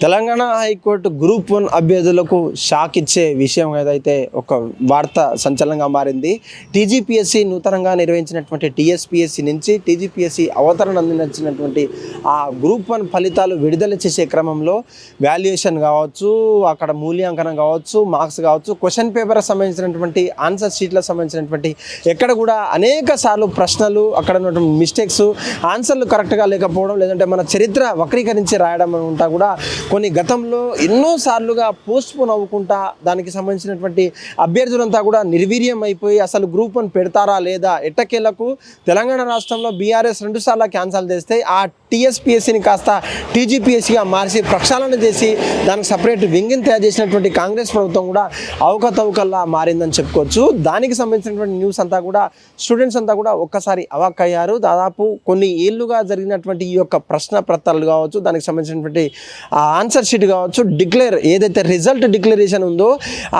Telangana high court group 1 అభ్యర్థులకు shock ఇచ్చే విషయం ఏదైతే ఒక వార్త సంచలనంగా మారింది. టీజీపీఎస్సీ నూతనంగా నిర్వహించినటువంటి టీఎస్పీఎస్సీ నుంచి టీజీపీఎస్సీ అవతరణ అందించినటువంటి ఆ గ్రూప్ 1 ఫలితాలు విడుదల చేసే క్రమంలో వాల్యుయేషన్ కావచ్చు, అక్కడ మూల్యాంకనం కావచ్చు, మార్క్స్ కావచ్చు, క్వశ్చన్ పేపర్ సంబంధించినటువంటి ఆన్సర్ షీట్లకు సంబంధించినటువంటి ఎక్కడ కూడా అనేక సార్లు ప్రశ్నలు, అక్కడ ఉన్నటువంటి మిస్టేక్స్, ఆన్సర్లు కరెక్ట్గా లేకపోవడం, లేదంటే మన చరిత్ర వక్రీకరించి రాయడం ఉంటా కూడా కొన్ని గతంలో ఎన్నోసార్లుగా పోస్ట్పోన్ అవ్వకుండా దానికి సంబంధించినటువంటి అభ్యర్థులంతా కూడా నిర్వీర్యం అయిపోయి అసలు గ్రూప్ 1 పెడతారా లేదా ఎట్టకేలకు తెలంగాణ రాష్ట్రంలో బీఆర్ఎస్ 2 సార్లు క్యాన్సల్ చేస్తే ఆ టీఎస్పీఎస్సీని కాస్త టీజీపీఎస్సీగా మార్చి ప్రక్షాళన చేసి దానికి సపరేట్ వింగిని తయారు చేసినటువంటి కాంగ్రెస్ ప్రభుత్వం కూడా అవకతవకల్లా మారిందని చెప్పుకోవచ్చు. దానికి సంబంధించినటువంటి న్యూస్ అంతా కూడా స్టూడెంట్స్ అంతా కూడా ఒక్కసారి అవాక్కయ్యారు. దాదాపు కొన్ని ఏళ్ళుగా జరిగినటువంటి ఈ యొక్క ప్రశ్న పత్రాలు కావచ్చు, దానికి సంబంధించినటువంటి ఆన్సర్ షీట్ కావచ్చు, ఏదైతే రిజల్ట్ డిక్లరేషన్ ఉందో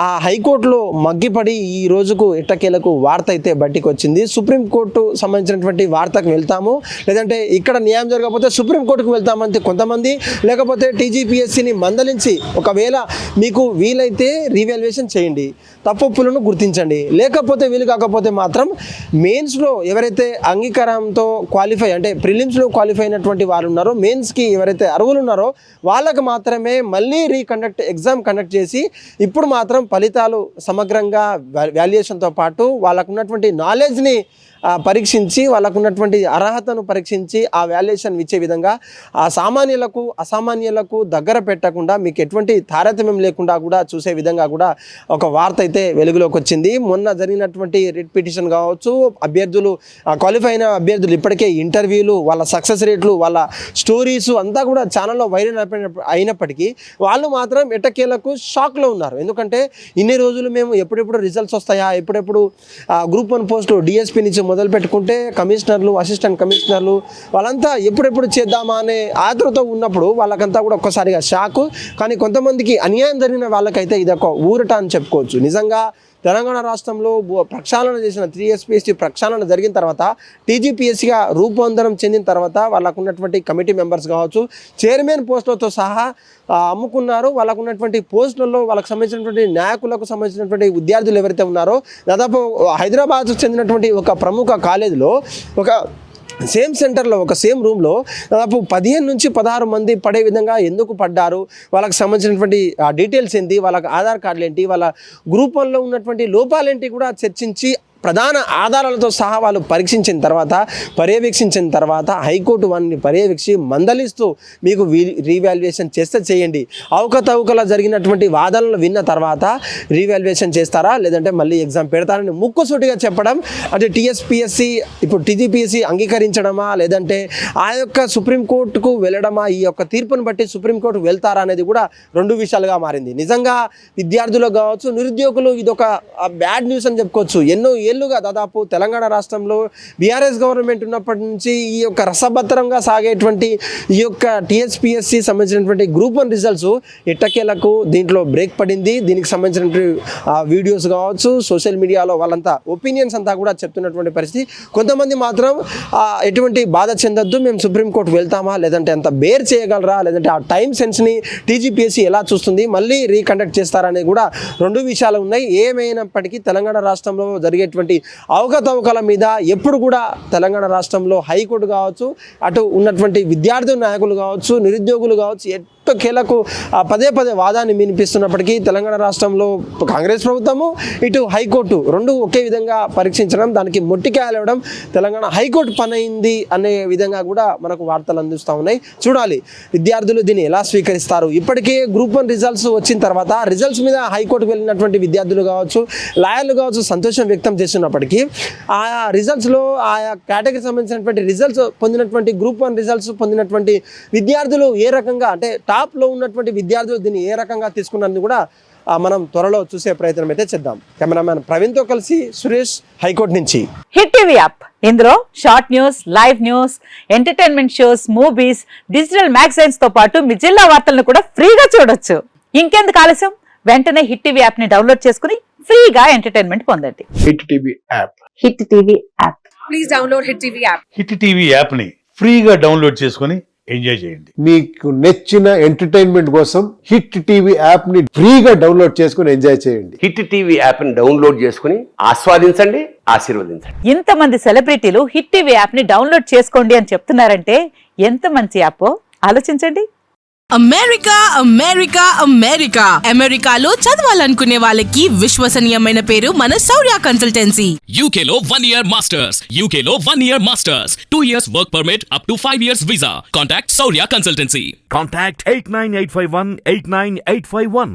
ఆ హైకోర్టులో మగ్గిపడి ఈ రోజుకు ఎట్టకేలకు వార్త అయితే బయటికి వచ్చింది. సుప్రీంకోర్టు సంబంధించినటువంటి వార్తకు వెళ్తాము, లేదంటే ఇక్కడ న్యాయం జరగకపోతే సుప్రీంకోర్టుకు వెళ్తామంటే కొంతమంది, లేకపోతే టీజీపీఎస్సీని మందలించి ఒకవేళ మీకు వీలైతే రీవాల్యుయేషన్ చేయండి, తప్పులను గుర్తించండి, లేకపోతే వీలు కాకపోతే మాత్రం మెయిన్స్లో ఎవరైతే అంగీకారంతో క్వాలిఫై అంటే ప్రిలిమ్స్లో క్వాలిఫై అయినటువంటి వారు ఉన్నారో, మెయిన్స్కి ఎవరైతే అర్హులు ఉన్నారో వాళ్ళకు మాత్రమే మళ్ళీ ఎగ్జామ్ కండక్ట్ చేసి ఇప్పుడు మాత్రం ఫలితాలు సమగ్రంగా వాల్యుయేషన్తో పాటు వాళ్ళకు ఉన్నటువంటి నాలెడ్జ్ని పరీక్షించి, వాళ్ళకు ఉన్నటువంటి అర్హతను పరీక్షించి ఆ వాల్యుయేషన్ ఇచ్చే విధంగా ఆ సామాన్యులకు అసామాన్యులకు దగ్గర పెట్టకుండా మీకు ఎటువంటి తారతమ్యం లేకుండా కూడా చూసే విధంగా కూడా ఒక వార్త అయితే వెలుగులోకి వచ్చింది. మొన్న జరిగినటువంటి రిట్ పిటిషన్ కావచ్చు, అభ్యర్థులు క్వాలిఫై అయిన అభ్యర్థులు ఇప్పటికే ఇంటర్వ్యూలు, వాళ్ళ సక్సెస్ రేట్లు, వాళ్ళ స్టోరీస్ అంతా కూడా ఛానల్లో వైరల్ అయినప్పటికీ వాళ్ళు మాత్రం ఎట్టకేలకు షాక్లో ఉన్నారు. ఎందుకంటే ఇన్ని రోజులు మేము ఎప్పుడెప్పుడు రిజల్ట్స్ వస్తాయా, ఎప్పుడెప్పుడు గ్రూప్ 1 పోస్టు డిఎస్పీ నుంచి మొదలు పెట్టుకుంటే కమిషనర్లు, అసిస్టెంట్ కమిషనర్లు వాళ్ళంతా ఎప్పుడెప్పుడు చేద్దామా అనే ఆతృత ఉన్నప్పుడు వాళ్ళకంతా కూడా ఒక్కసారిగా షాకు. కానీ కొంతమందికి అన్యాయం జరిగిన వాళ్ళకైతే ఇదొక ఊరట అని చెప్పుకోవచ్చు. నిజంగా తెలంగాణ రాష్ట్రంలో ప్రక్షాళన చేసిన టీఎస్పీఎస్సీ ప్రక్షాళన జరిగిన తర్వాత, టీజీపీఎస్సీగా రూపాంతరం చెందిన తర్వాత వాళ్ళకు ఉన్నటువంటి కమిటీ మెంబర్స్ కావచ్చు, చైర్మన్ పోస్టులతో సహా అమ్ముకున్నారు. వాళ్ళకు ఉన్నటువంటి పోస్టులలో వాళ్ళకు సంబంధించినటువంటి నాయకులకు సంబంధించినటువంటి విద్యార్థులు ఎవరైతే ఉన్నారో, దాదాపు హైదరాబాద్కు చెందినటువంటి ఒక ప్రముఖ కాలేజీలో ఒక సేమ్ సెంటర్లో ఒక సేమ్ రూమ్లో దాదాపు 15 నుంచి 16 మంది పడే విధంగా ఎందుకు పడ్డారు, వాళ్ళకి సంబంధించినటువంటి డీటెయిల్స్ ఏంటి, వాళ్ళకి ఆధార్ కార్డులు ఏంటి, వాళ్ళ గ్రూప్ 1లో ఉన్నటువంటి లోపాలేంటి కూడా చర్చించి ప్రధాన ఆధారాలతో సహా వాళ్ళు పర్యవేక్షించిన తర్వాత హైకోర్టు వారిని పర్యవేక్షి మందలిస్తూ మీకు రీవాల్యుయేషన్ చేస్తే చేయండి, అవకతవకలా జరిగినటువంటి వాదనలు విన్న తర్వాత రీవాల్యుయేషన్ చేస్తారా లేదంటే మళ్ళీ ఎగ్జామ్ పెడతారని ముక్కుసూటిగా చెప్పడం, అంటే టీఎస్పీఎస్సీ ఇప్పుడు టీజీపీఎస్సీ అంగీకరించడమా లేదంటే ఆ యొక్క సుప్రీంకోర్టుకు వెళ్ళడమా, ఈ యొక్క తీర్పును బట్టి సుప్రీంకోర్టుకు వెళ్తారా అనేది కూడా 2 విషయాలుగా మారింది. నిజంగా విద్యార్థులకు కావచ్చు, నిరుద్యోగులు ఇదొక బ్యాడ్ న్యూస్ అని చెప్పుకోవచ్చు. ఎన్నో ఏళ్ళుగా దాదాపు తెలంగాణ రాష్ట్రంలో బీఆర్ఎస్ గవర్నమెంట్ ఉన్నప్పటి నుంచి ఈ యొక్క రసభద్రంగా సాగేటువంటి ఈ యొక్క టీఎస్పీఎస్సీ సంబంధించినటువంటి గ్రూప్ 1 రిజల్ట్స్ ఎట్టకేలకు దీంట్లో బ్రేక్ పడింది. దీనికి సంబంధించినటువంటి వీడియోస్ కావచ్చు, సోషల్ మీడియాలో వాళ్ళంతా ఒపీనియన్స్ అంతా కూడా చెప్తున్నటువంటి పరిస్థితి. కొంతమంది మాత్రం ఎటువంటి బాధ చెందొద్దు, మేము సుప్రీంకోర్టు వెళ్తామా, లేదంటే అంత బేర్ చేయగలరా, లేదంటే ఆ టైం సెన్స్ని టీజీపీఎస్సీ ఎలా చూస్తుంది, మళ్ళీ రీకండక్ట్ చేస్తారనేది కూడా 2 విషయాలు ఉన్నాయి. ఏమైనప్పటికీ తెలంగాణ రాష్ట్రంలో జరిగేటువంటి అవకతవకల మీద ఎప్పుడు కూడా తెలంగాణ రాష్ట్రంలో హైకోర్టు కావచ్చు, అటు ఉన్నటువంటి విద్యార్థి నాయకులు కావచ్చు, నిరుద్యోగులు కావచ్చు, ఎట్టకేలకు పదే వాదాన్ని వినిపిస్తున్నప్పటికీ తెలంగాణ రాష్ట్రంలో కాంగ్రెస్ ప్రభుత్వము, ఇటు హైకోర్టు 2 ఒకే విధంగా పరీక్షించడం, దానికి మొట్టికాయలవడం తెలంగాణ హైకోర్టు పనైంది అనే విధంగా కూడా మనకు వార్తలు అందిస్తూ ఉన్నాయి. చూడాలి విద్యార్థులు దీన్ని ఎలా స్వీకరిస్తారు. ఇప్పటికే గ్రూప్ 1 రిజల్ట్స్ వచ్చిన తర్వాత రిజల్ట్స్ మీద హైకోర్టుకు వెళ్ళినటువంటి విద్యార్థులు కావచ్చు, లాయర్లు కావచ్చు సంతోషం వ్యక్తం చేస్తున్నప్పటికీ ఆ రిజల్ట్స్లో ఆయా కేటగిరీ సంబంధించినటువంటి రిజల్ట్స్ పొందినటువంటి గ్రూప్ 1 రిజల్ట్స్ పొందినటువంటి విద్యార్థులు ఏ రకంగా, అంటే టాప్లో ఉన్నటువంటి విద్యార్థులు దీన్ని ఏ రకంగా తీసుకున్నది కూడా మనం త్వరలో చూసే ప్రయత్నం అయితే చేద్దాం. కెమెరామ్యాన్ ప్రవీణ్తో కలిసి సురేష్, హైకోర్టు నుంచి. హిట్ టీవీ యాప్, ఇందులో short news, live news, entertainment shows, movies, digital magazines తో పాటు మీ జిల్లా వార్తలను కూడా ఫ్రీగా చూడొచ్చు. ఇంకెందుకు ఆలస్యం, వెంటనే హిట్ టీవీ యాప్ ని డౌన్లోడ్ చేసుకుని ఫ్రీగా ఎంటర్టైన్మెంట్ పొందండి. Hit TV app. Hit TV app. Please download hit TV app. Hit TV యాప్ని ఫ్రీగా డౌన్లోడ్ చేసుకొని ఎంజాయ్ చేయండి. మీకు నచ్చిన ఎంటర్టైన్మెంట్ కోసం హిట్ టీవీ యాప్ ని ఫ్రీగా డౌన్లోడ్ చేసుకుని ఎంజాయ్ చేయండి. హిట్ టీవీ యాప్ని డౌన్లోడ్ చేసుకుని ఆస్వాదించండి, ఆశీర్వదించండి. ఇంతమంది సెలబ్రిటీలు హిట్ టీవీ యాప్ ని డౌన్లోడ్ చేసుకోండి అని చెప్తున్నారంటే ఎంత మంచి యాప్ ఆలోచించండి. అమెరికా అమెరికా అమెరికా అమెరికాలో చదవాలనుకునే వాళ్ళకి విశ్వసనీయమైన పేరు మన శౌర్య consultancy. UK Law 1 Year Masters. UK Law 1 Year Masters. 2 years work permit up to 5 years visa. Contact Saurya Consultancy. Contact 89851 89851.